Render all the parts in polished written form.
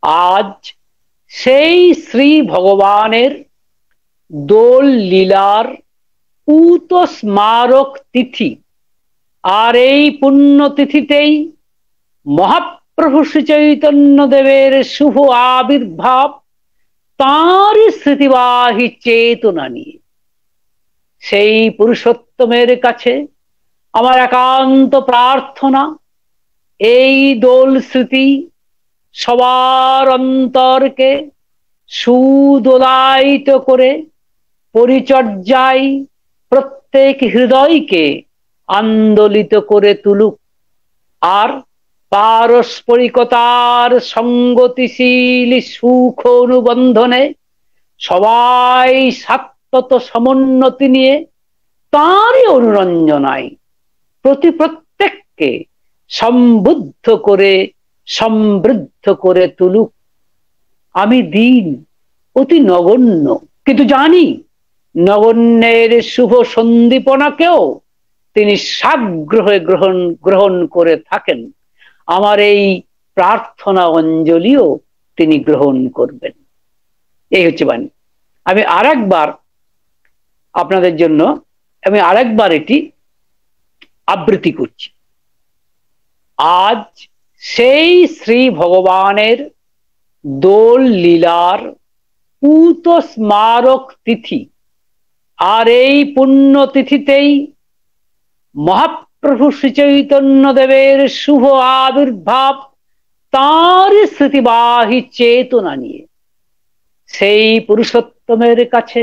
আজ সেই শ্রী ভগবানের দোল লীলার পূত স্মারক তিথি। আর এই পুণ্যতিথিতেই মহাপ্রভু শ্রী চৈতন্য দেবের শুভ আবির্ভাব, তাঁরই স্মৃতিবাহী চেতনা নিয়ে সেই পুরুষোত্তমের কাছে আমার একান্ত প্রার্থনা, এই দোল স্মৃতি সবার অন্তরকে সুদোলায়িত করে পরিচর্যায় প্রত্যেক হৃদয়কে আন্দোলিত করে তুলুক। আর পারস্পরিকতার সঙ্গতিশীল সুখ অনুবন্ধনে সবাই সাত্তত সমুন্নতি নিয়ে তাঁরই অনুরঞ্জনায় প্রত্যেককে সম্বুদ্ধ করে সমৃদ্ধ করে তুলুক। আমি দীন, অতি নগণ্য, কিন্তু জানি নগণ্যের শুভ সন্দীপনাকেও তিনি সাগ্রহে গ্রহণ করে থাকেন। আমার এই প্রার্থনা অঞ্জলিও তিনি গ্রহণ করবেন। এই হচ্ছে বাণী। আমি আরেকবার আপনাদের জন্য এটি আবৃত্তি করছি। আজ সেই শ্রী ভগবানের দোল লীলার পূত স্মারক তিথি। আর এই পুণ্য তিথিতেই মহাপ্রভু শ্রী চৈতন্য দেবের শুভ আবির্ভাব, তাঁরই স্মৃতিবাহী চেতনা নিয়ে সেই পুরুষোত্তমের কাছে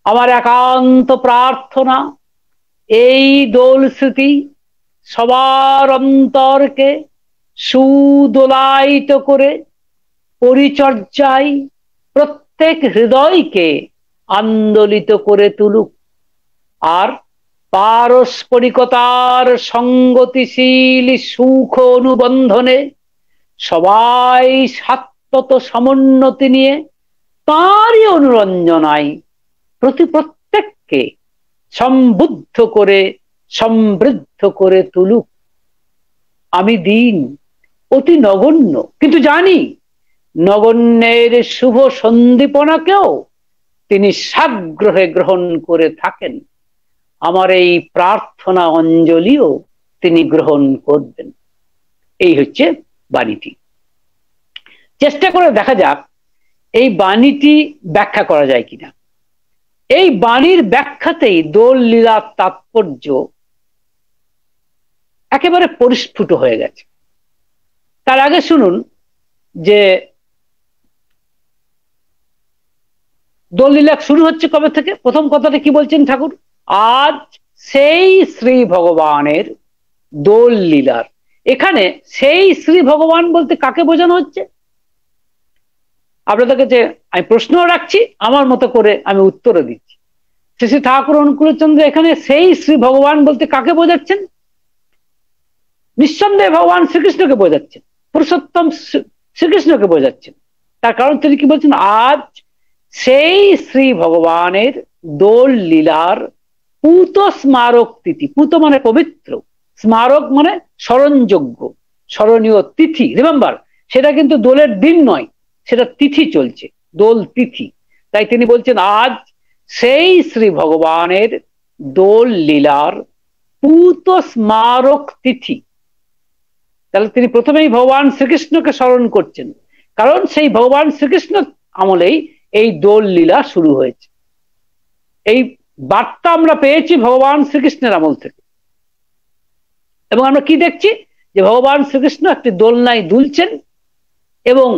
আমার একান্ত প্রার্থনা, এই দোল স্মৃতি সবার অন্তরকে সুদোলায়িত করে পরিচর্যায় প্রত্যেক হৃদয়কে আন্দোলিত করে তুলুক। আর পারস্পরিকতার সঙ্গতিশীল সুখ অনুবন্ধনে সবাই সাত্তত সমুন্নতি নিয়ে তাঁরই অনুরঞ্জনায় প্রত্যেককে সম্বুদ্ধ করে সমৃদ্ধ করে তুলুক। আমি দীন, অতি নগণ্য, কিন্তু জানি নগণ্যের শুভ সন্দীপনাকেও তিনি সাগ্রহে গ্রহণ করে থাকেন। আমার এই প্রার্থনা অঞ্জলিও তিনি গ্রহণ করবেন। এই হচ্ছে বাণীটি। চেষ্টা করে দেখা যাক এই বাণীটি ব্যাখ্যা করা যায় কিনা। এই বাণীর ব্যাখ্যাতেই দোল লীলার তাৎপর্য একেবারে পরিস্ফুট হয়ে গেছে। তার আগে শুনুন যে দোল লীলা শুরু হচ্ছে কবে থেকে। প্রথম কথাটা কি বলছেন ঠাকুর? আজ সেই শ্রী ভগবানের দোল লীলার। এখানে সেই শ্রী ভগবান বলতে কাকে বোঝানো হচ্ছে? আপনাদের কাছে আমি প্রশ্ন রাখছি, আমার মতো করে আমি উত্তরও দিচ্ছি। শ্রী ঠাকুর অনুকূলচন্দ্র এখানে সেই শ্রী ভগবান বলতে কাকে বোঝাচ্ছেন? নিঃসন্দেহে ভগবান শ্রীকৃষ্ণকে বোঝাচ্ছেন, পুরুষোত্তম শ্রীকৃষ্ণকে বোঝাচ্ছেন। তার কারণ তিনি কি বলছেন? আজ সেই শ্রী ভগবানের দোল লীলার পূত স্মারক তিথি। পূত মানে পবিত্র, স্মারক মানে স্মরণযোগ্য, স্মরণীয় তিথি। রিমেম্বার, সেটা কিন্তু দোলের দিন নয়, সেটা তিথি চলছে, দোল তিথি। তাই তিনি বলছেন আজ সেই শ্রী ভগবানের দোল লীলার পূত স্মারক তিথি। তাহলে তিনি প্রথমেই ভগবান শ্রীকৃষ্ণকে স্মরণ করছেন, কারণ সেই ভগবান শ্রীকৃষ্ণ আমলেই এই দোল লীলা শুরু হয়েছে। এই বার্তা আমরা পেয়েছি ভগবান শ্রীকৃষ্ণের আমল থেকে। এবং আমরা কি দেখছি? যে ভগবান শ্রীকৃষ্ণ একটি দোলনায় দুলছেন এবং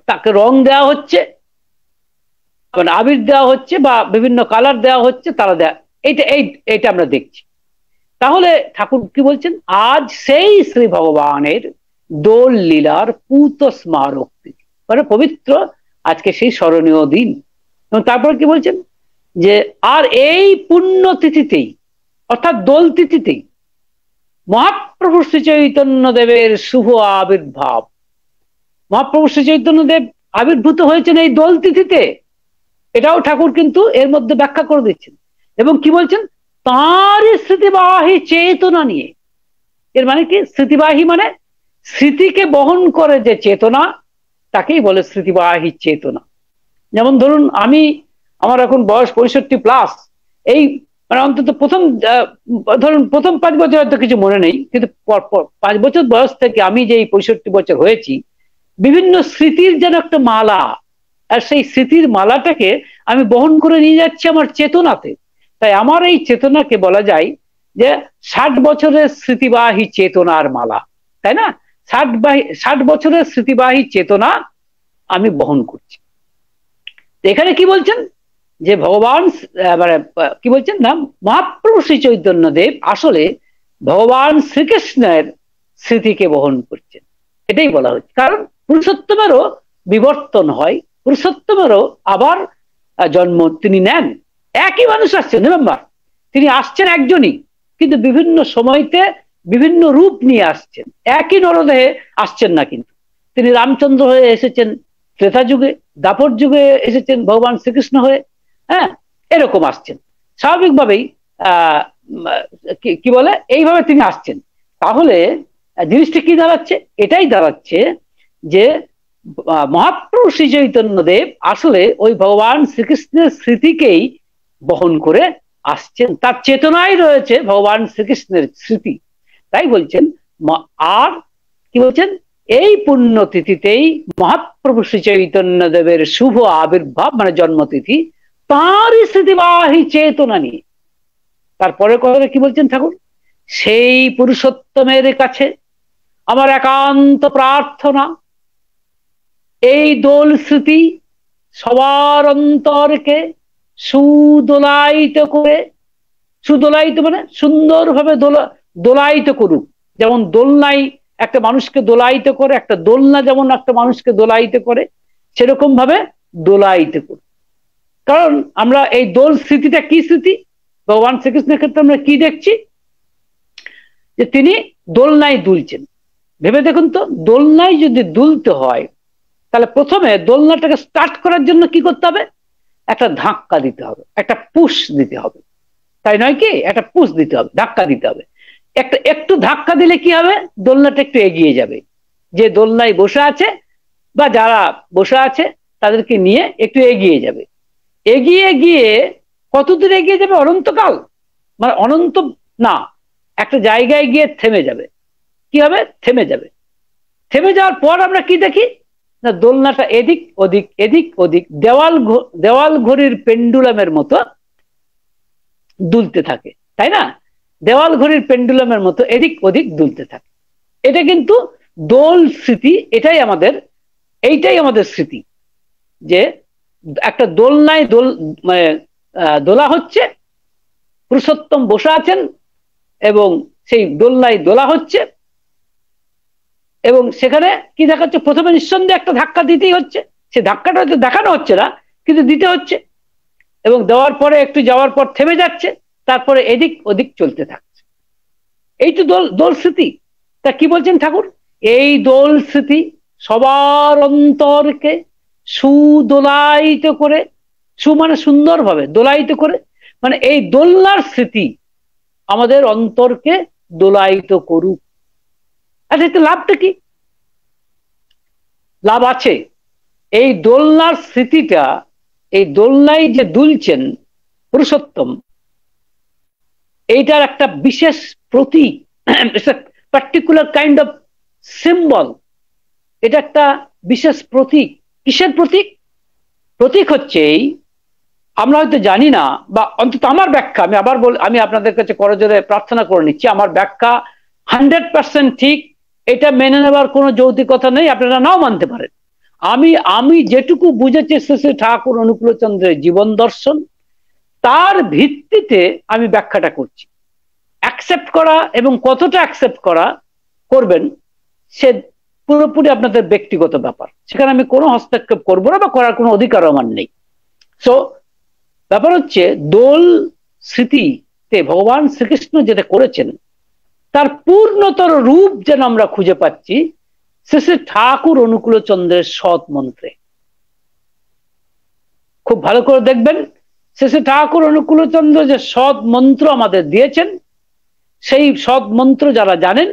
তাকে রং দেওয়া হচ্ছে, মানে আবির দেওয়া হচ্ছে বা বিভিন্ন কালার দেওয়া হচ্ছে, তারা দেয়া, এইটা আমরা দেখছি। তাহলে ঠাকুর কি বলছেন? আজ সেই শ্রী ভগবানের দোল লীলার পূত স্মারক তিথি, মানে পবিত্র আজকে সেই স্মরণীয় দিন। এবং তারপর কি বলছেন? যে আর এই পুণ্য তিথিতেই, অর্থাৎ দোল তিথিতেই মহাপ্রভু শ্রী চৈতন্য দেবের শুভ আবির্ভাব। মহাপ্রভু শ্রী চৈতন্য দেব আবির্ভূত হয়েছেন এই দোল তিথিতে, এটাও ঠাকুর কিন্তু এর মধ্যে ব্যাখ্যা করে দিচ্ছেন। এবং কি বলছেন? তাঁরই স্মৃতিবাহী চেতনা নিয়ে। এর মানে কি? স্মৃতিবাহী মানে স্মৃতিকে বহন করে যে চেতনা, তাকেই বলে স্মৃতিবাহী চেতনা। যেমন ধরুন আমার এখন বয়স 65+, এই মানে অন্তত ধরুন প্রথম 5 বছর হয়তো কিছু মনে নেই, কিন্তু 5 বছর বয়স থেকে আমি যে 65 বছর হয়েছি, বিভিন্ন স্মৃতির যেন একটা মালা, আর সেই স্মৃতির মালাটাকে আমি বহন করে নিয়ে যাচ্ছি আমার চেতনাতে। তাই আমার এই চেতনাকে বলা যায় যে 60 বছরের স্মৃতিবাহী চেতনার মালা, তাই না? 60 বছরের স্মৃতিবাহী চেতনা আমি বহন করছি। এখানে কি বলছেন যে ভগবান মানে কি বলছেন না, মহাপ্রভু শ্রী চৈতন্য দেব আসলে ভগবান শ্রীকৃষ্ণের স্মৃতিকে বহন করছেন, এটাই বলা হচ্ছে। কারণ পুরুষোত্তমেরও বিবর্তন হয়, পুরুষোত্তমেরও আবার জন্ম তিনি নেন। একই মানুষ আসছেন, রিমেম্বার, তিনি আসছেন একজনই, কিন্তু বিভিন্ন সময়তে বিভিন্ন রূপ নিয়ে আসছেন, একই নরদেহে আসছেন না। কিন্তু তিনি রামচন্দ্র হয়ে এসেছেন ত্রেতা যুগে, দাপর যুগে এসেছেন ভগবান শ্রীকৃষ্ণ হয়ে, হ্যাঁ, এরকম আসছেন স্বাভাবিকভাবেই। কি বলে, এইভাবে তিনি আসছেন। তাহলে জিনিসটা কি দাঁড়াচ্ছে? এটাই দাঁড়াচ্ছে যে মহাপ্রভু শ্রী চৈতন্য দেব আসলে ওই ভগবান শ্রীকৃষ্ণের স্মৃতিকেই বহন করে আসছেন, তার চেতনায় রয়েছে ভগবান শ্রীকৃষ্ণের স্মৃতি। তাই বলছেন, আর কি বলছেন, এই পুণ্যতিথিতেই মহাপ্রভু শ্রী চৈতন্য দেবের শুভ আবির্ভাব, মানে জন্মতিথি, তাঁরই স্মৃতিবাহী চেতনা নিয়ে। তারপরে কথা কি বলছেন ঠাকুর, সেই পুরুষোত্তমের কাছে আমার একান্ত প্রার্থনা, এই দোল স্মৃতি সবার অন্তরকে সুদোলায়িত করে, সুদোলায়িত মানে সুন্দরভাবে দোলায়িত করুক। যেমন দোলনায় একটা মানুষকে দোলায়িত করে, একটা দোলনা যেমন একটা মানুষকে দোলায়িত করে, সেরকম ভাবে দোলায়িত করুক। কারণ আমরা এই দোল স্মৃতিটা কি স্মৃতি? ভগবান শ্রীকৃষ্ণের ক্ষেত্রে আমরা কি দেখছি, যে তিনি দোলনায় দুলছেন। ভেবে দেখুন তো, দোলনায় যদি দুলতে হয়, তাহলে প্রথমে দোলনাটাকে স্টার্ট করার জন্য কি করতে হবে? একটা ধাক্কা দিতে হবে, একটা পুশ দিতে হবে, তাই নয় কি? একটা পুশ দিতে হবে, ধাক্কা দিতে হবে। একটু ধাক্কা দিলে কি হবে? দোলনাটা একটু এগিয়ে যাবে। যে দোলনায় বসে আছে বা যারা বসে আছে তাদেরকে নিয়ে একটু এগিয়ে যাবে। এগিয়ে গিয়ে কতদূর এগিয়ে যাবে? অনন্তকাল, মানে অনন্ত না, একটা জায়গায় গিয়ে থেমে যাবে। কি হবে? থেমে যাবে। থেমে যাওয়ার পর আমরা কি দেখি না, দোলনাটা এদিক ওদিক এদিক ওদিক দেওয়াল ঘড়ির পেন্ডুলামের মতো দুলতে থাকে, তাই না? দেওয়াল ঘড়ির পেন্ডুলামের মতো এদিক ওদিক দুলতে থাকে। এটা কিন্তু দোল স্মৃতি, এইটাই আমাদের স্মৃতি, যে একটা দোলনায় মানে দোলা হচ্ছে, পুরুষোত্তম বসে আছেন এবং সেই দোলনায় দোলা হচ্ছে, এবং সেখানে কি দেখাচ্ছে? প্রথমে নিঃসন্দেহে একটা ধাক্কা দিতেই হচ্ছে। সে ধাক্কাটা হয়তো দেখানো হচ্ছে না, কিন্তু দিতে হচ্ছে, এবং দেওয়ার পরে একটু যাওয়ার পর থেমে যাচ্ছে, তারপরে এদিক ওদিক চলতে থাকছে। এই তো দোল স্মৃতি। তা কি বলছেন ঠাকুর? এই দোল স্মৃতি সবার অন্তরকে সুদোলায়িত করে, মানে সুন্দরভাবে দোলায়িত করে, মানে এই দোলনার স্মৃতি আমাদের অন্তরকে দোলায়িত করুক। আচ্ছা, এতে লাভটা কি? লাভ আছে। এই দোলনার স্মৃতিটা, এই দোলনায় যে দুলছেন পুরুষোত্তম, এইটার একটা বিশেষ প্রতীক, পার্টিকুলার কাইন্ড অফ সিম্বল। এটা একটা বিশেষ প্রতীক। কিসের প্রতীক? প্রতীক হচ্ছে এই, আমরা হয়তো জানি না, বা অন্তত আমার ব্যাখ্যা, আমি আপনাদের কাছে করজোরে প্রার্থনা করে নিচ্ছি, আমার ব্যাখ্যা 100% ঠিক, এটা মেনে নেবার কোনো যৌক্তিকতা নেই, আপনারা নাও মানতে পারেন। আমি যেটুকু বুঝেছি শ্রী ঠাকুর অনুকূলচন্দ্রের জীবন দর্শন, তার ভিত্তিতে আমি ব্যাখ্যাটা করছি। অ্যাকসেপ্ট করা এবং কতটা অ্যাকসেপ্ট করবেন সে পুরোপুরি আপনাদের ব্যক্তিগত ব্যাপার, সেখানে আমি কোনো হস্তক্ষেপ করবো না, বা করার কোনো অধিকার আমার নেই। সো ব্যাপার হচ্ছে, দোল স্মৃতিতে ভগবান শ্রীকৃষ্ণ যেটা করেছেন, তার পূর্ণতর রূপ যেন আমরা খুঁজে পাচ্ছি শ্রী ঠাকুর অনুকূলচন্দ্রের সৎ মন্ত্রে। খুব ভালো করে দেখবেন, শ্রী ঠাকুর অনুকূলচন্দ্র যে সৎ মন্ত্র আমাদের দিয়েছেন, সেই সৎ মন্ত্র যারা জানেন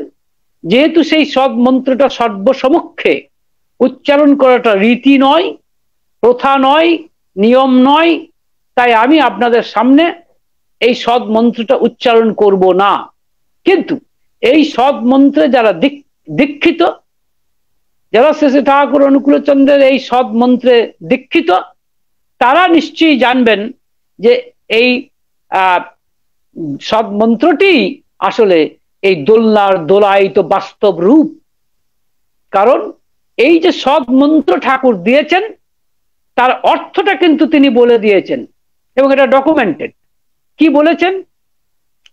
যেহেতু সেই সদ মন্ত্রটা সর্বসমক্ষে উচ্চারণ করাটা রীতি নয়, প্রথা নয়, নিয়ম নয়, তাই আমি আপনাদের সামনে এই সদ মন্ত্রটা উচ্চারণ করব না। কিন্তু এই সদ মন্ত্রে যারা দীক্ষিত, যারা শ্রী শ্রী ঠাকুর অনুকূলচন্দ্রের এই সদ মন্ত্রে দীক্ষিত, তারা নিশ্চয়ই জানবেন যে এই সদ মন্ত্রটি আসলে এই দোলনার দোলায়িত বাস্তব রূপ। কারণ এই যে সদ মন্ত্র ঠাকুর দিয়েছেন, তার অর্থটা কিন্তু তিনি বলে দিয়েছেন এবং এটা ডকুমেন্টেড। কি বলেছেন?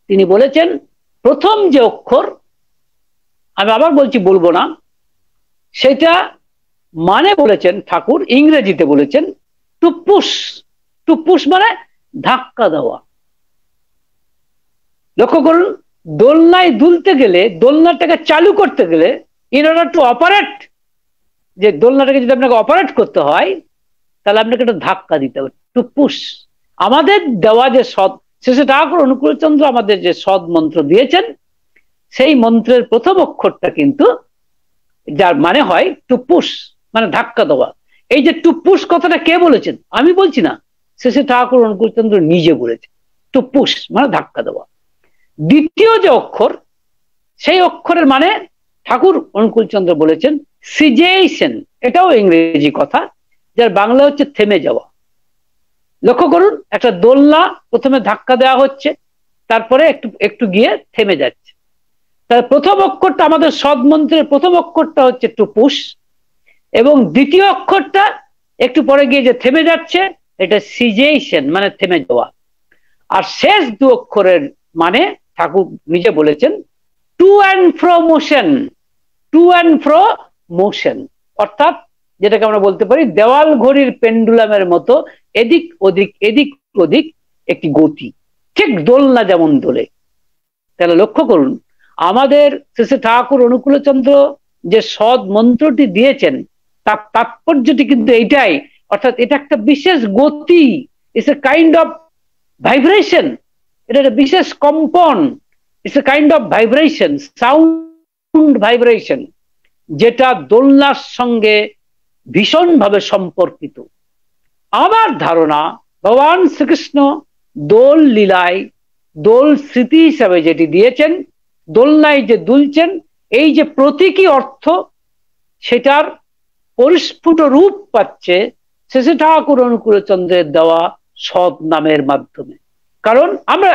তিনি বলেছেন প্রথম যে অক্ষর, আমি আবার বলছি, বলবো না, সেটা মানে বলেছেন ঠাকুর ইংরেজিতে বলেছেন টু পুশ। টু পুশ মানে ধাক্কা দেওয়া। লক্ষ্য করুন, দোলনায় দুলতে গেলে, দোলনাটাকে চালু করতে গেলে, ইন অর্ডার টু অপারেট, যে দোলনাটাকে যদি আপনাকে অপারেট করতে হয়, তাহলে আপনাকে একটা ধাক্কা দিতে হবে, টু পুশ। আমাদের দেওয়া যে সদ, শ্রী শ্রী ঠাকুর অনুকূলচন্দ্র আমাদের যে সদ মন্ত্র দিয়েছেন, সেই মন্ত্রের প্রথম অক্ষরটা কিন্তু যার মানে হয় টু পুশ, মানে ধাক্কা দেওয়া। এই যে টু পুশ কথাটা কে বলেছেন? আমি বলছি না, শ্রী শ্রী ঠাকুর অনুকূলচন্দ্র নিজে বলেছেন, টু পুশ মানে ধাক্কা দেওয়া। দ্বিতীয় যে অক্ষর, সেই অক্ষরের মানে ঠাকুর অনুকূলচন্দ্র বলেছেন সিজেশন। এটাও ইংরেজি কথা, যার বাংলা হচ্ছে থেমে যাওয়া। লক্ষ্য করুন, একটা দোলনা প্রথমে ধাক্কা দেওয়া হচ্ছে, তারপরে একটু একটু গিয়ে থেমে যাচ্ছে। তার প্রথম অক্ষরটা, আমাদের সদ মন্ত্রের প্রথম অক্ষরটা হচ্ছে টু পুশ, এবং দ্বিতীয় অক্ষরটা একটু পরে গিয়ে যে থেমে যাচ্ছে, এটা সিজেশন মানে থেমে যাওয়া। আর শেষ দু অক্ষরের মানে ঠাকুর নিজে বলেছেন to and fro motion. To and fro motion অর্থাৎ যেটাকে আমরা বলতে পারি দেওয়াল ঘড়ির পেন্ডুলামের মতো এদিক ওদিক এদিক ওদিক একটি গতি, ঠিক দোলনা যেমন দোলে। তাহলে লক্ষ্য করুন, আমাদের শ্রী শ্রী ঠাকুর অনুকূলচন্দ্র যে সদ মন্ত্রটি দিয়েছেন, তার তাৎপর্যটি কিন্তু এইটাই, অর্থাৎ এটা একটা বিশেষ গতি, it's a kind of vibration, এটা একটা বিশেষ কম্পন, it's a kind of vibration, sound vibration, যেটা দোলনার সঙ্গে ভীষণভাবে সম্পর্কিত। আমার ধারণা ভগবান শ্রীকৃষ্ণ দোল লীলায় দোল স্মৃতি হিসাবে যেটি দিয়েছেন, দোলনায় যে দুলছেন, এই যে প্রতীকী অর্থ, সেটার পরিস্ফুট রূপ পাচ্ছে শ্রী শ্রী ঠাকুর অনুকূলচন্দ্রের দেওয়া সদ নামের মাধ্যমে। কারণ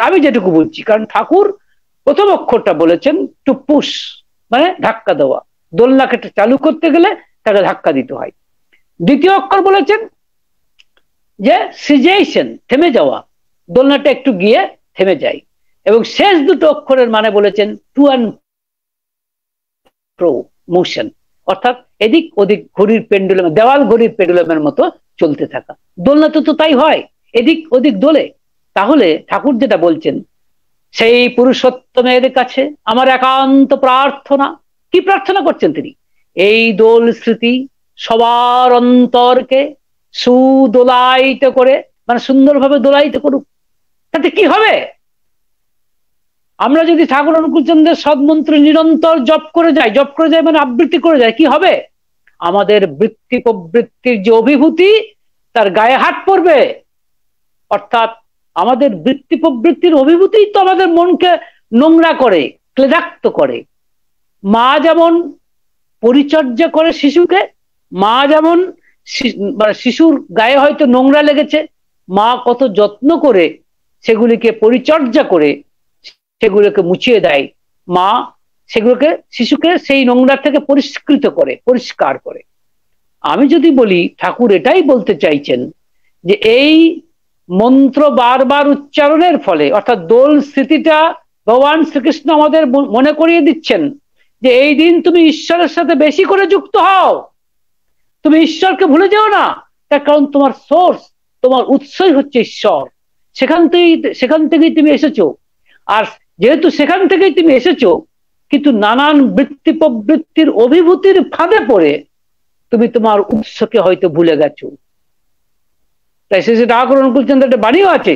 আমি যেটুকু বলছি, কারণ ঠাকুর প্রথম অক্ষরটা বলেছেন টু পুশ মানে ধাক্কা দেওয়া, দোলনাকে চালু করতে গেলে তাকে ধাক্কা দিতে হয়। দ্বিতীয় অক্ষর বলেছেন যে সিজেশন থেমে যাওয়া, দোলনাটা একটু গিয়ে থেমে যায়। এবং শেষ দুটো অক্ষরের মানে বলেছেন টু অ্যান্ড প্রো মোশন, অর্থাৎ এদিক ওদিক ঘড়ির পেন্ডুলাম, দেওয়াল ঘড়ির পেন্ডুলামের মতো চলতে থাকা। দোলনা তো তাই হয়, এদিক ওদিক দোলে। তাহলে ঠাকুর যেটা বলছেন, সেই পুরুষোত্তমের কাছে আমার একান্ত প্রার্থনা। কি প্রার্থনা করছেন তিনি? এই দোল স্মৃতি সবার অন্তরকে সুদোলায়িত করে, মানে সুন্দরভাবে দোলায়িত করুক। তাতে কি হবে? আমরা যদি ঠাকুর অনুকূলচন্দ্রের সদমন্ত্র নিরন্তর জপ করে যাই মানে আবৃত্তি করে যাই, কি হবে? আমাদের বৃত্তি প্রবৃত্তির যে অভিভূতি, তার গায়ে হাত পড়বে। অর্থাৎ আমাদের বৃত্তি প্রবৃত্তির অভিভূতি তো আমাদের মনকে নোংরা করে, ক্লেদাক্ত করে। মা যেমন পরিচর্যা করে শিশুকে, মা যেমন শিশুর গায়ে হয়তো নোংরা লেগেছে, মা কত যত্ন করে সেগুলিকে পরিচর্যা করে সেগুলোকে মুছিয়ে দেয়, মা সেগুলোকে শিশুকে সেই নোংরা থেকে পরিষ্কৃত করে, পরিষ্কার করে। আমি যদি বলি ঠাকুর এটাই বলতে চাইছেন যে এই মন্ত্র বারবার উচ্চারণের ফলে, অর্থাৎ দোল স্মৃতিটা ভগবান শ্রীকৃষ্ণ আমাদের মনে করিয়ে দিচ্ছেন যে এই দিন তুমি ঈশ্বরের সাথে বেশি করে যুক্ত হও, তুমি ঈশ্বরকে ভুলে যেও না। তার কারণ তোমার সোর্স, তোমার উৎসই হচ্ছে ঈশ্বর, সেখান থেকেই তুমি এসেছো। আর যেহেতু সেখান থেকেই তুমি এসেছো, কিন্তু নানান বৃত্তি প্রবৃত্তির অভিভূতির ফাঁদে পড়ে তুমি তোমার উৎসকে হয়তো ভুলে গেছো। তাই শ্রী শ্রী ঠাকুর অনুকূলচন্দ্র একটা বাণীও আছে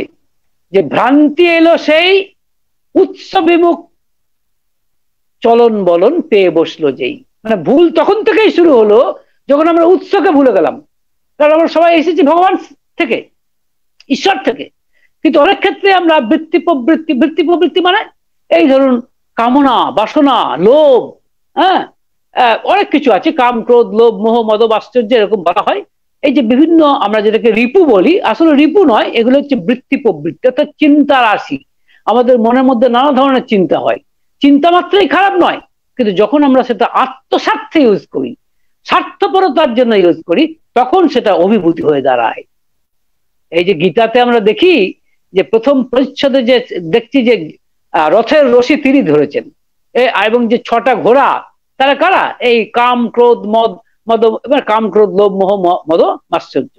যে ভ্রান্তি এলো সেই উৎস বিমুখ চলন বলন পেয়ে বসলো যেই। মানে ভুল তখন থেকেই শুরু হলো যখন আমরা উৎসকে ভুলে গেলাম। কারণ আমরা সবাই এসেছি ভগবান থেকে, ঈশ্বর থেকে। কিন্তু অনেক ক্ষেত্রে আমরা বৃত্তি প্রবৃত্তি মানে এই ধরুন কামনা, বাসনা, লোভ, হ্যাঁ, অনেক কিছু আছে, কাম ক্রোধ লোভ মোহ মদ আশ্চর্য এরকম বলা হয়। এই যে বিভিন্ন আমরা যেটাকে রিপু বলি, আসলে রিপু নয়, এগুলো হচ্ছে বৃত্তি প্রবৃত্তি, অর্থাৎ চিন্তা রাশি। আমাদের মনের মধ্যে নানা ধরনের চিন্তা হয়, চিন্তা মাত্রই খারাপ নয়, কিন্তু যখন আমরা সেটা আত্মস্বার্থে ইউজ করি, স্বার্থপরতার জন্য ইউজ করি, তখন সেটা অভিভূতি হয়ে দাঁড়ায়। এই যে গীতাতে আমরা দেখি যে প্রথম পরিচ্ছদে যে দেখছি যে রথের রশি তিনি ধরেছেন, এবং যে 6টা ঘোড়া, তারা কারা? এই কাম ক্রোধ মদ, কাম ক্রোধ লোভ মোহ মদ মাশ্চর্য,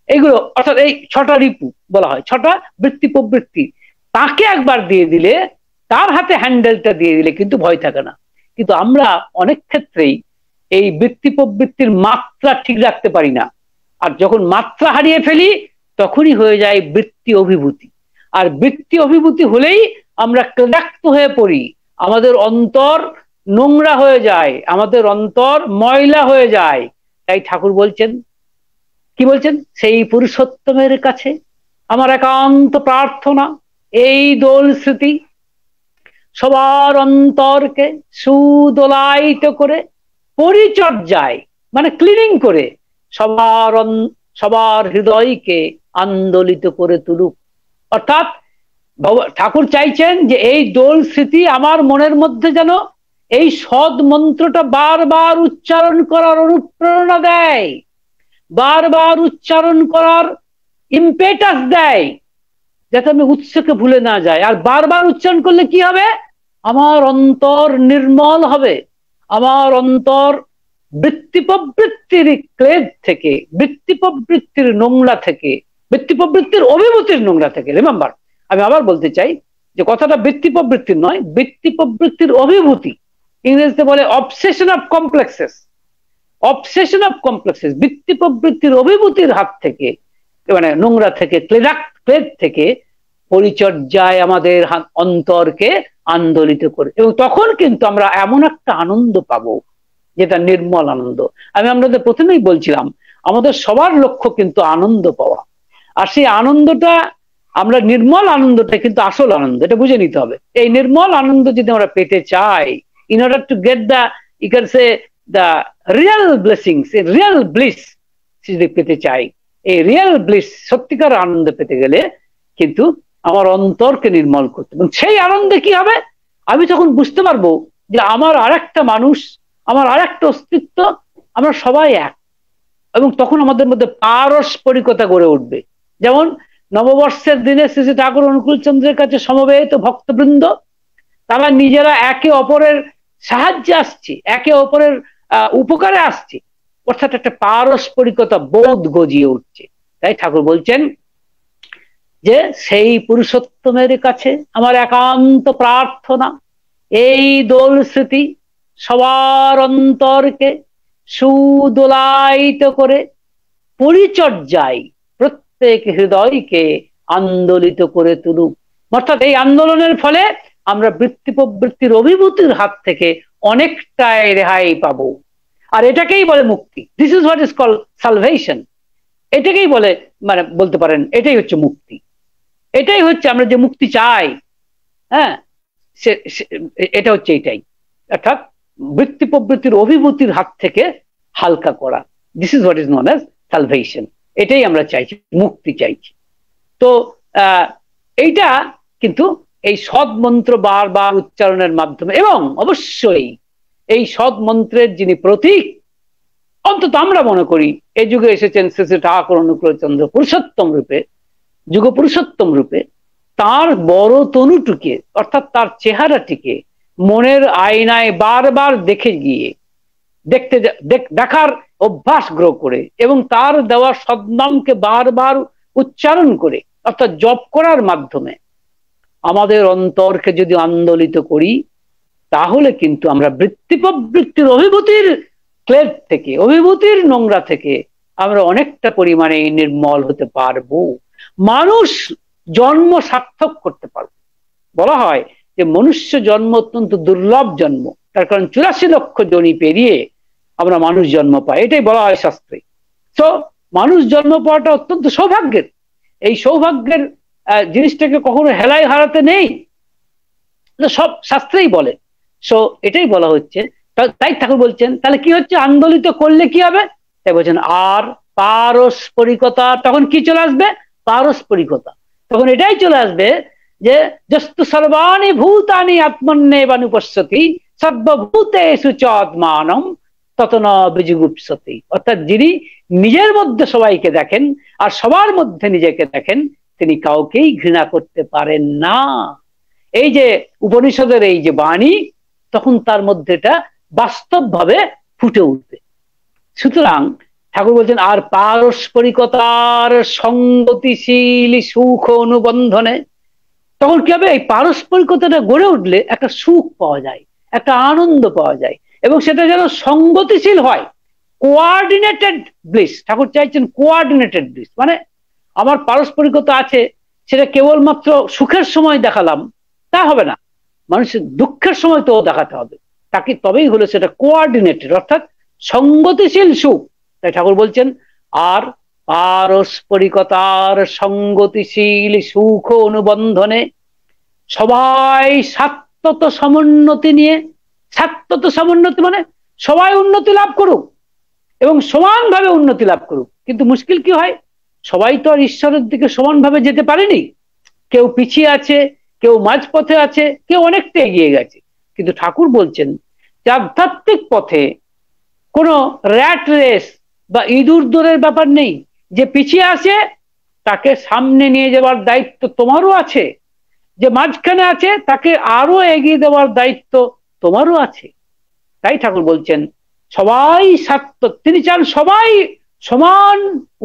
এইগুলো, অর্থাৎ এই 6টা রিপু বলা হয়, 6টা বৃত্তি প্রবৃত্তি। তাকে একবার দিয়ে দিলে, তার হাতে হ্যান্ডেলটা দিয়ে দিলে কিন্তু ভয় থাকে না। কিন্তু আমরা অনেক ক্ষেত্রেই এই বৃত্তি প্রবৃত্তির মাত্রা ঠিক রাখতে পারি না, আর যখন মাত্রা হারিয়ে ফেলি তখনই হয়ে যায় বৃত্তি অভিভূতি। আর বৃত্তি অভিভূতি হলেই আমরা ক্লান্ত হয়ে পড়ি, আমাদের অন্তর নোংরা হয়ে যায়, আমাদের অন্তর ময়লা হয়ে যায়। তাই ঠাকুর বলছেন, কি বলছেন? সেই পুরুষোত্তমের কাছে আমার একান্ত প্রার্থনা, এই দোল স্মৃতি সবার অন্তরকে সুদোলায়িত করে, পরিচর্যায় মানে ক্লিনিং করে, সবার হৃদয়কে আন্দোলিত করে তুলুক। অর্থাৎ ঠাকুর চাইছেন যে এই দোল স্মৃতি আমার মনের মধ্যে যেন এই সদ মন্ত্রটা বারবার উচ্চারণ করার অনুপ্রেরণা দেয়, বারবার উচ্চারণ করার ইম্পেটাস দেয়, যাতে আমি উৎসকে ভুলে না যাই। আর বারবার উচ্চারণ করলে কি হবে? আমার অন্তর নির্মল হবে, আমার অন্তর বৃত্তি প্রবৃত্তির ক্লেদ থেকে, বৃত্তি প্রবৃত্তির নোংরা থেকে, বৃত্তি প্রবৃত্তির অভিভূতির নোংরা থেকে। রিমেম্বার, আমি আবার বলতে চাই যে কথাটা বৃত্তি প্রবৃত্তির নয়, বৃত্তি প্রবৃত্তির অভিভূতি। ইংরেজিতে বলে obsession of complexes, obsession of complexes. বৃত্তি প্রবৃত্তির অভিভূতির হাত থেকে, মানে নোংরা থেকে, ক্লেদ থেকে পরিচর্যায় আমাদের অন্তরকে আন্দোলিত করে, এবং তখন কিন্তু আমরা এমন একটা আনন্দ পাবো যেটা নির্মল আনন্দ। আমি আপনাদের প্রথমেই বলছিলাম আমাদের সবার লক্ষ্য কিন্তু আনন্দ পাওয়া, আর সেই আনন্দটা আমরা, নির্মল আনন্দটা কিন্তু আসল আনন্দ, এটা বুঝে নিতে হবে। এই নির্মল আনন্দ যদি আমরা পেতে চাই, in order to get the, you can say, the real blessings, real bliss যদি পেতে চাই, এই রিয়েল ব্লিস, সত্যিকার আনন্দ পেতে গেলে কিন্তু আমার অন্তরকে নির্মল করতে। এবং সেই আনন্দে কি হবে? আমি তখন বুঝতে পারবো যে আমার আরেকটা মানুষ, আমার আরেকটা অস্তিত্ব, আমরা সবাই এক। এবং তখন আমাদের মধ্যে পারস্পরিকতা গড়ে উঠবে। যেমন নববর্ষের দিনে শ্রী শ্রী ঠাকুর অনুকূল চন্দ্রের কাছে সমবেত ভক্তবৃন্দ, তারা নিজেরা একে অপরের সাহায্যে আসছে, একে অপরের উপকারে আসছে, অর্থাৎ একটা পারস্পরিকতা বোধ গজিয়ে উঠছে। তাই ঠাকুর বলছেন যে সেই পুরুষোত্তমের কাছে আমার একান্ত প্রার্থনা, এই দোল স্মৃতি সবার অন্তরকে সুদোলায়িত করে, পরিচর্যায় প্রত্যেক হৃদয়কে আন্দোলিত করে তুলুক। অর্থাৎ এই আন্দোলনের ফলে আমরা বৃত্তি প্রবৃত্তির অভিভূতির হাত থেকে অনেকটাই রেহাই পাবো। আর এটাকেই বলে মুক্তি। This is what is call salvation. এটাকেই বলে, মানে বলতে পারেন এটাই হচ্ছে মুক্তি, এটাই হচ্ছে আমরা যে মুক্তি চাই। হ্যাঁ, এটা হচ্ছে এটাই, অর্থাৎ বৃত্তি প্রবৃত্তির অভিভূতির হাত থেকে হালকা করা। This is what is known as salvation. এটাই আমরা চাইছি, মুক্তি চাইছি। তো এইটা কিন্তু এই সৎ মন্ত্র বারবার উচ্চারণের মাধ্যমে, এবং অবশ্যই এই সৎ মন্ত্রের যিনি প্রতীক, অন্তত আমরা মনে করি এই যুগে এসেছেন শ্রী শ্রী ঠাকুর অনুকূল চন্দ্র পুরুষোত্তম রূপে, যুগ পুরুষোত্তম রূপে, তার বড় তনুটিকে, অর্থাৎ তার চেহারাটিকে মনের আয়নায় বারবার দেখে গিয়ে, দেখার অভ্যাস গ্রহ করে, এবং তার দেওয়া সদ্নামকে বারবার উচ্চারণ করে, অর্থাৎ জপ করার মাধ্যমে আমাদের অন্তরকে যদি আন্দোলিত করি, তাহলে কিন্তু আমরা বৃত্তি প্রবৃত্তির অভিভূতির ক্লেদ থেকে, অভিভূতির নোংরা থেকে আমরা অনেকটা পরিমাণে নির্মল হতে পারবো। মানুষ জন্ম সার্থক করতে পারবো। বলা হয় যে মনুষ্য জন্ম অত্যন্ত দুর্লভ জন্ম, তার কারণ 84 লক্ষ যোনি পেরিয়ে আমরা মানুষ জন্ম পাই, এটাই বলা হয় শাস্ত্রে। তো মানুষ জন্ম পাওয়াটা অত্যন্ত সৌভাগ্যের। এই সৌভাগ্যের জিনিসটাকে কখনো হেলায় হারাতে নেই, সব শাস্ত্রেই বলে। সো এটাই বলা হচ্ছে। তাই ঠাকুর বলছেন তাহলে কি হচ্ছে, আন্দোলিত করলে কি হবে, তাই বলছেন আর পারস্পরিকতা। তখন কি চলে আসবে, পারস্পরিকতা। তখন এটাই চলে আসবে যে যস্তু সর্বাণি ভূতানি আত্মন্যেবানুপশ্যতি সর্বভূতেষু চ আত্মানম তত ন বিজুগুপ্সতি। অর্থাৎ যিনি নিজের মধ্যে সবাইকে দেখেন আর সবার মধ্যে নিজেকে দেখেন, তিনি কাউকেই ঘৃণা করতে পারেন না। এই যে উপনিষদের এই যে বাণী, তখন তার মধ্যে এটা বাস্তবভাবে ফুটে উঠবে। সুতরাং ঠাকুর বলছেন আর পারস্পরিকতার সঙ্গতিশীল সুখ অনুবন্ধনে, তখন কি হবে, এই পারস্পরিকতাটা গড়ে উঠলে একটা সুখ পাওয়া যায়, একটা আনন্দ পাওয়া যায়, এবং সেটা যেন সঙ্গতিশীল হয়, কোঅর্ডিনেটেড ব্লিস। ঠাকুর চাইছেন কোঅর্ডিনেটেড ব্লিস, মানে আমার পারস্পরিকতা আছে, সেটা কেবলমাত্র সুখের সময় দেখালাম তা হবে না, মানুষের দুঃখের সময় তো দেখাতে হবে, তাকে তবেই হলো সেটা কোঅর্ডিনেটেড, অর্থাৎ সঙ্গতিশীল সুখ। তাই ঠাকুর বলছেন আর পারস্পরিকতার সঙ্গতিশীল সুখ অনুবন্ধনে সবাই সাত্যত সমুন্নতি নিয়ে, সাত্যত সমুন্নতি মানে সবাই উন্নতি লাভ করুক এবং সমানভাবে উন্নতি লাভ করুক। কিন্তু মুশকিল কি হয়, সবাই তো আর ঈশ্বরের দিকে সমানভাবে যেতে পারেনি, কেউ পিছিয়ে আছে, কেউ মাঝপথে আছে, কেউ অনেকটা এগিয়ে গেছে। কিন্তু ঠাকুর বলছেন যে আধ্যাত্মিক পথে কোনো র্যাট রেস বা ইঁদুর দৌড়ের ব্যাপার নেই, যে পিছিয়ে আছে তাকে সামনে নিয়ে যাওয়ার দায়িত্ব তোমারও আছে, যে মাঝখানে আছে তাকে আরো এগিয়ে দেওয়ার দায়িত্ব তোমারও আছে। তাই ঠাকুর বলছেন সবাই সাত্য, তিনি চান সবাই সমান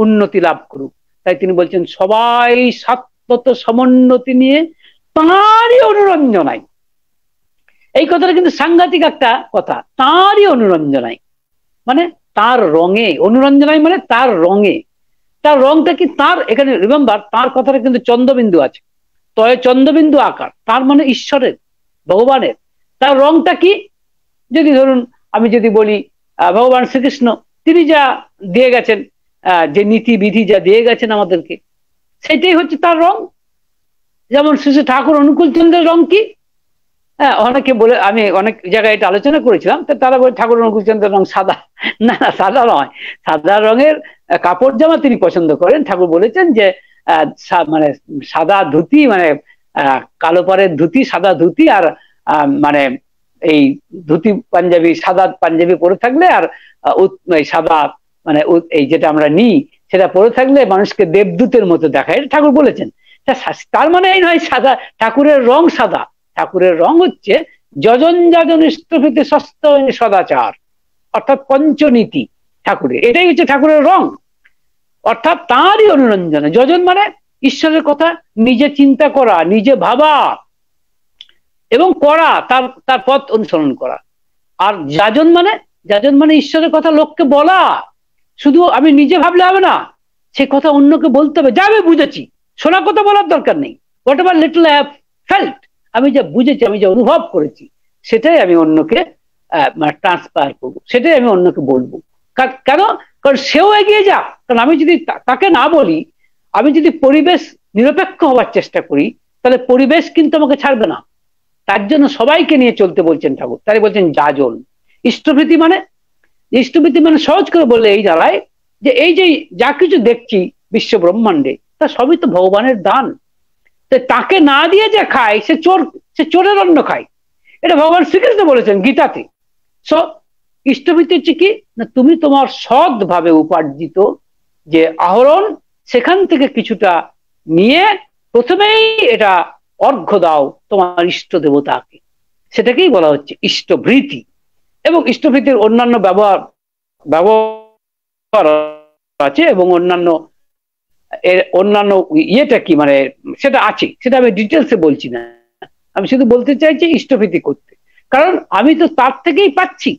উন্নতি লাভ করুক। তাই তিনি বলছেন সবাই সাত্যত সমুন্নতি নিয়ে তাঁরই অনুরঞ্জনায়। এই কথাটা কিন্তু সাংঘাতিক একটা কথা, তাঁরই অনুরঞ্জনায় মানে তার রঙে, অনুরঞ্জনায় মানে তার রঙে। তার রংটা কি, তার এখানে রিমেম্বার তার কথাটা কিন্তু চন্দ্রবিন্দু আছে, তয় চন্দ্রবিন্দু আকার, তার মানে ঈশ্বরের, ভগবানের। তার রংটা কি, যদি ধরুন আমি যদি বলি ভগবান শ্রীকৃষ্ণ তিনি যা দিয়ে গেছেন, যে নীতি বিধি যা দিয়ে গেছেন আমাদেরকে, সেটাই হচ্ছে তার রং। যেমন শ্রী শ্রী ঠাকুর অনুকূল চন্দ্রের রং কি, অনেকে বলে, আমি অনেক জায়গায় এটা আলোচনা করেছিলাম, তো তারা বলে ঠাকুর অনুকূল চন্দ্রের রং সাদা। না না, সাদা নয়, সাদা রঙের কাপড় জামা তিনি পছন্দ করেন। ঠাকুর বলেছেন যে মানে সাদা ধুতি, মানে কালো পাড়ের ধুতি, সাদা ধুতি, আর মানে এই ধুতি পাঞ্জাবি, সাদা পাঞ্জাবি পরে থাকলে, আর সাদা মানে এই যেটা আমরা নিই সেটা পরে থাকলে মানুষকে দেবদূতের মতো দেখায়, এটা ঠাকুর বলেছেন। তার মানে এই নয় সাদা ঠাকুরের রং সাদা, ঠাকুরের রং হচ্ছে যজন যাজন ইষ্টভীতি ষষ্ঠ সদাচার, অর্থাৎ পঞ্চনীতি ঠাকুরের, এটাই হচ্ছে ঠাকুরের রং। অর্থাৎ তাঁরই অনুরঞ্জনে, যজন মানে ঈশ্বরের কথা নিজে চিন্তা করা, নিজে ভাবা এবং করা, তার পথ অনুসরণ করা। আর যাজন মানে ঈশ্বরের কথা লোককে বলা। শুধু আমি নিজে ভাবলে হবে না, সে কথা অন্যকে বলতে হবে। যা আমি বুঝেছি, শোনা কথা বলার দরকার নেই, what ever little I have felt, আমি যা বুঝেছি, আমি যা অনুভব করেছি, সেটাই আমি অন্যকে ট্রান্সফার করবো, সেটাই আমি অন্যকে বলবো। কেন? কারণ সেও এগিয়ে যাক। কারণ আমি যদি তাকে না বলি, আমি যদি পরিবেশ নিরপেক্ষ হওয়ার চেষ্টা করি, তাহলে পরিবেশ কিন্তু আমাকে ছাড়বে না। তার জন্য সবাইকে নিয়ে চলতে বলছেন ঠাকুর। তাই বলছেন যাজন। ইষ্টভীতি মানে সহজ করে বললে এই দাঁড়ায় যে এই যে যা কিছু দেখছি বিশ্ব ব্রহ্মাণ্ডে, তা সবই তো ভগবানের দান। তাকে না দিয়ে যে খায় সে চোরের অন্ন খায়, এটা ভগবান শ্রীকৃষ্ণ বলেছেন গীতাতে। সো ইষ্টভীতি হচ্ছে কি না, তুমি তোমার সৎ ভাবে উপার্জিত যে আহরণ, সেখান থেকে কিছুটা নিয়ে প্রথমেই এটা অর্ঘ্য দাও তোমার ইষ্ট দেবতাকে, সেটাকেই বলা হচ্ছে ইষ্টভৃতি। এবং ইষ্টভৃতির অন্যান্য ব্যবহার আছে, এবং অন্যান্য ইয়েটা কি মানে সেটা আছে, সেটা আমি ডিটেলসে বলছি না। আমি শুধু বলতে চাইছি ইষ্টভীতি করতে, কারণ আমি তো তার থেকেই পাচ্ছি।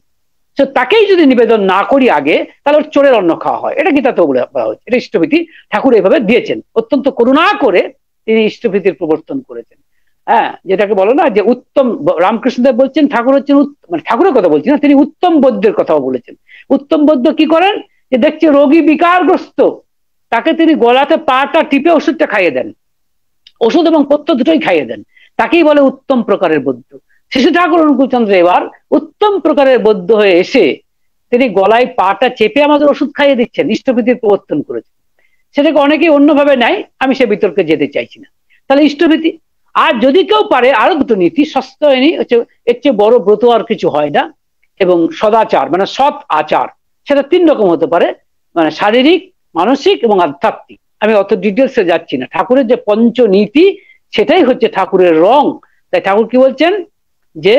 তো তাকেই যদি নিবেদন না করি আগে, তাহলে চোরের অন্ন খাওয়া হয়, এটা গীতাতেও বলা হচ্ছে। এটা ইষ্টভীতি ঠাকুর এইভাবে দিয়েছেন, অত্যন্ত করুণা করে তিনি ইষ্টভীতির প্রবর্তন করেছেন। হ্যাঁ, যেটাকে বলো না যে উত্তম, রামকৃষ্ণদেব বলছেন ঠাকুর হচ্ছেন মানে ঠাকুরের কথা বলছি না, তিনি উত্তম বৈদ্যের কথাও বলেছেন। উত্তম বৈদ্য কি করেন, যে দেখছে রোগী বিকারগ্রস্ত, তাকে তিনি গলাতে পাটা টিপে ওষুধটা খাইয়ে দেন, ওষুধ এবং পথ্য দুটোই খাইয়ে দেন, তাকেই বলে উত্তম প্রকারের বৈদ্য। শিশু ঠাকুর অনুকূলচন্দ্র এবার উত্তম প্রকারের বৈদ্য হয়ে এসে তিনি গলায় পাটা চেপে আমাদের ওষুধ খাইয়ে দিচ্ছেন, ইষ্টভীতির প্রবর্তন করেছেন। সেটাকে অনেকেই অন্যভাবে নেয়, আমি সে বিতর্কে যেতে চাইছি না। তাহলে ইষ্টভীতি, আর যদি কেউ পারে আরো দুটো নীতি, সস্তায়নী হচ্ছে, এর চেয়ে বড় ব্রত আর কিছু হয় না, এবং সদাচার মানে সৎ আচার, সেটা 3 রকম হতে পারে, মানে শারীরিক, মানসিক এবং আধ্যাত্মিক। আমি অত ডিটেলসে যাচ্ছি না। ঠাকুরের যে পঞ্চনীতি সেটাই হচ্ছে ঠাকুরের রং। তাই ঠাকুর কি বলছেন, যে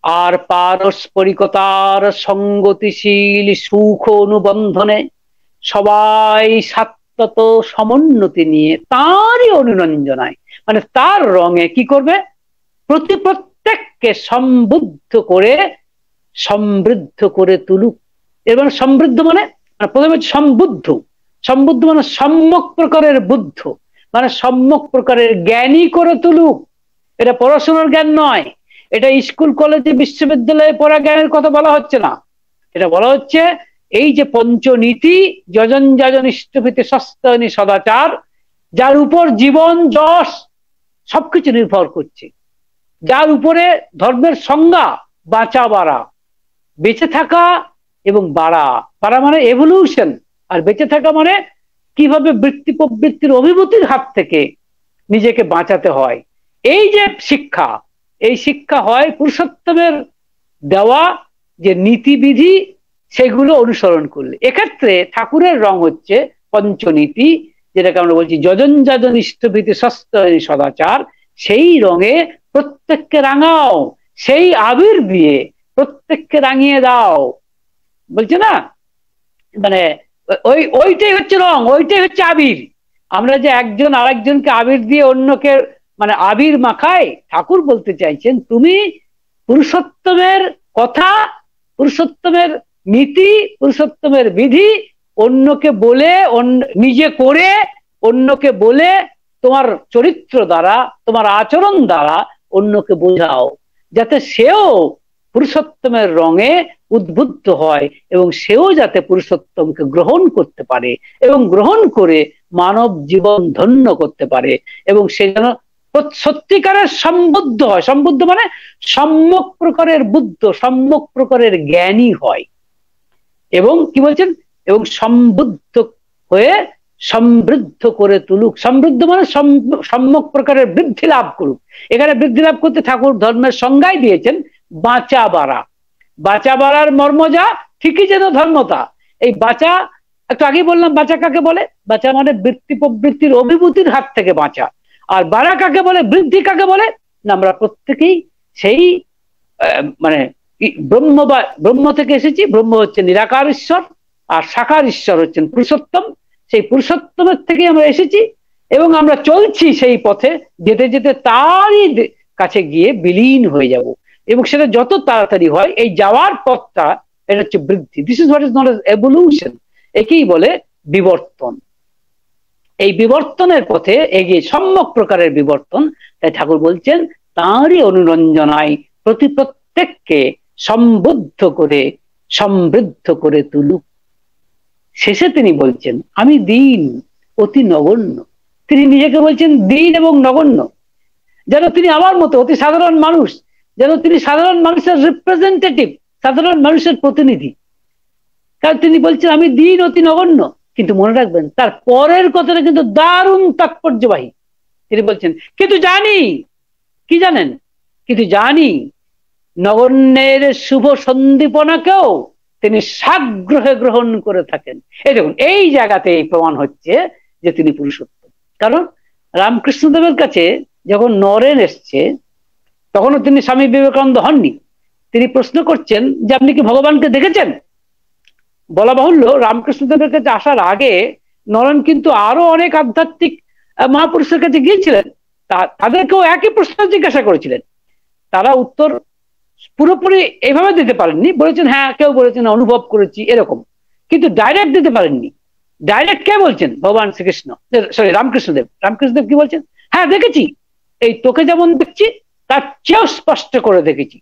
আর পারস্পরিকতার সঙ্গতিশীল সুখ অনুবন্ধনে সবাই সাত্তত সমুন্নতি নিয়ে তারই অনুরঞ্জনায়, মানে তার রঙে কি করবে, প্রত্যেককে সমৃদ্ধ করে তুলুক। এবার সমৃদ্ধ মানে প্রথমে সম্বুদ্ধ, সম্বুদ্ধ মানে সম্যক প্রকারের বুদ্ধ, মানে সম্যক প্রকারের জ্ঞানী করে তুলুক। এটা পড়াশোনার জ্ঞান নয়, এটা স্কুল কলেজে বিশ্ববিদ্যালয়ে পড়া জ্ঞানের কথা বলা হচ্ছে না। এটা বলা হচ্ছে এই যে পঞ্চনীতি, যজন যাজন ইষ্টভীতি সস্তায়নী সদাচার, যার উপর জীবন যশ সবকিছু নির্ভর করছে, যার উপরে ধর্মের সংজ্ঞা বাঁচা বাড়া, বেঁচে থাকা এবং বাড়া, বাড়া মানে এভলিউশন, আর বেঁচে থাকা মানে কিভাবে বৃত্তি প্রবৃত্তির অভিভূতির হাত থেকে নিজেকে বাঁচাতে হয়। এই যে শিক্ষা, এই শিক্ষা হয় পুরুষোত্তমের দেওয়া যে নীতিবিধি, সেগুলো অনুসরণ করলে। এক্ষেত্রে ঠাকুরের রং হচ্ছে পঞ্চনীতি, যেটাকে আমরা বলছি যজন যাজন ইষ্টভীতি সস্তায়নী সদাচার। সেই রঙে প্রত্যেককে রাঙাও, সেই আবির দিয়ে প্রত্যেককে রাঙিয়ে দাও, বলছে না, মানে ওইটাই হচ্ছে রং, ওইটাই হচ্ছে আবির। আমরা যে একজন আরেকজনকে আবির দিয়ে অন্যকে মানে আবির মাখাই, ঠাকুর বলতে চাইছেন তুমি পুরুষোত্তমের কথা, পুরুষোত্তমের নীতি, পুরুষোত্তমের বিধি অন্যকে বলে, নিজে করে, অন্যকে বলে, তোমার চরিত্র দ্বারা, তোমার আচরণ দ্বারা অন্যকে বোঝাও, যাতে সেও পুরুষোত্তমের রঙে উদ্বুদ্ধ হয় এবং সেও যাতে পুরুষোত্তমকে গ্রহণ করতে পারে এবং গ্রহণ করে মানব জীবন ধন্য করতে পারে, এবং সে যেন সত্যিকারের সম্বুদ্ধ হয়। সম্বুদ্ধ মানে সম্যক প্রকারের বুদ্ধ, সম্যক প্রকারের জ্ঞানী হয়। এবং কি বলছেন, এবং সম্বুদ্ধ হয়ে সমৃদ্ধ করে তুলুক। সমৃদ্ধ মানে সম্যক প্রকারের বৃদ্ধি লাভ করুক। এখানে বৃদ্ধি লাভ করতে ঠাকুর ধর্মের সংজ্ঞায় দিয়েছেন বাঁচা বাড়া। বাঁচা বাড়ার মর্ম যা, ঠিকই যেন ধর্মতা। এই বাঁচা, একটু আগে বললাম বাঁচা কাকে বলে, বাঁচা মানে বৃত্তি প্রবৃত্তির অভিভূতির হাত থেকে বাঁচা। আর বাড়া কাকে বলে, বৃদ্ধি কাকে বলে না, আমরা প্রত্যেকেই সেই মানে ব্রহ্ম থেকে এসেছি। ব্রহ্ম হচ্ছে নিরাকার ঈশ্বর, আর সাকার ঈশ্বর হচ্ছেন পুরুষোত্তম। সেই পুরুষোত্তমের থেকে আমরা এসেছি এবং আমরা চলছি সেই পথে, যেতে যেতে তারই কাছে গিয়ে বিলীন হয়ে যাব, এবং সেটা যত তাড়াতাড়ি হয়, এই যাওয়ার পথটা, এটা হচ্ছে বৃদ্ধি। This is what is not evolution, একেই বলে বিবর্তন। এই বিবর্তনের পথে এগিয়ে, সম্যক প্রকারের বিবর্তন। তাই ঠাকুর বলছেন তাঁরই অনুরঞ্জনায় প্রত্যেককে সম্বুদ্ধ করে সমৃদ্ধ করে তুলুক। শেষে তিনি বলছেন আমি দীন অতি নগণ্য। তিনি নিজেকে বলছেন দীন এবং নগণ্য, যেন তিনি আমার মতো অতি সাধারণ মানুষ, যেন তিনি সাধারণ মানুষের রিপ্রেজেন্টেটিভ, সাধারণ মানুষের প্রতিনিধি। কারণ তিনি বলছেন আমি দীন অতি নগণ্য, কিন্তু মনে রাখবেন তার পরের কথাটা কিন্তু দারুণ তাৎপর্যবাহী। তিনি বলছেন কিন্তু জানি, কি জানেন, কিন্তু জানি নগণ্যের শুভ সন্দীপনাকেও তিনি সাগ্রহে গ্রহণ করে থাকেন। এই দেখুন, এই জায়গাতে এই প্রমাণ হচ্ছে যে তিনি পুরুষোত্তম। কারণ রামকৃষ্ণদেবের কাছে যখন নরেন এসছে, তখনও তিনি স্বামী বিবেকানন্দ হননি। তিনি প্রশ্ন করছেন যে আপনি কি ভগবানকে দেখেছেন? বলা বাহুল্য, রামকৃষ্ণদেবের কাছে আসার আগে নরেন কিন্তু আরো অনেক আধ্যাত্মিক মহাপুরুষের কাছে গিয়েছিলেন, তাদেরকেও একই প্রশ্ন জিজ্ঞাসা করেছিলেন। তারা উত্তর পুরোপুরি এইভাবে দিতে পারেননি, বলেছেন হ্যাঁ, কেউ বলেছেন অনুভব করেছি এরকম, কিন্তু ডাইরেক্ট দিতে পারেননি। ডাইরেক্ট কে বলছেন? ভগবান শ্রীকৃষ্ণ, সরি রামকৃষ্ণদেব। রামকৃষ্ণদেব কি বলছেন? হ্যাঁ দেখেছি, এই তোকে যেমন দেখছি তার চেয়েও স্পষ্ট করে দেখেছি।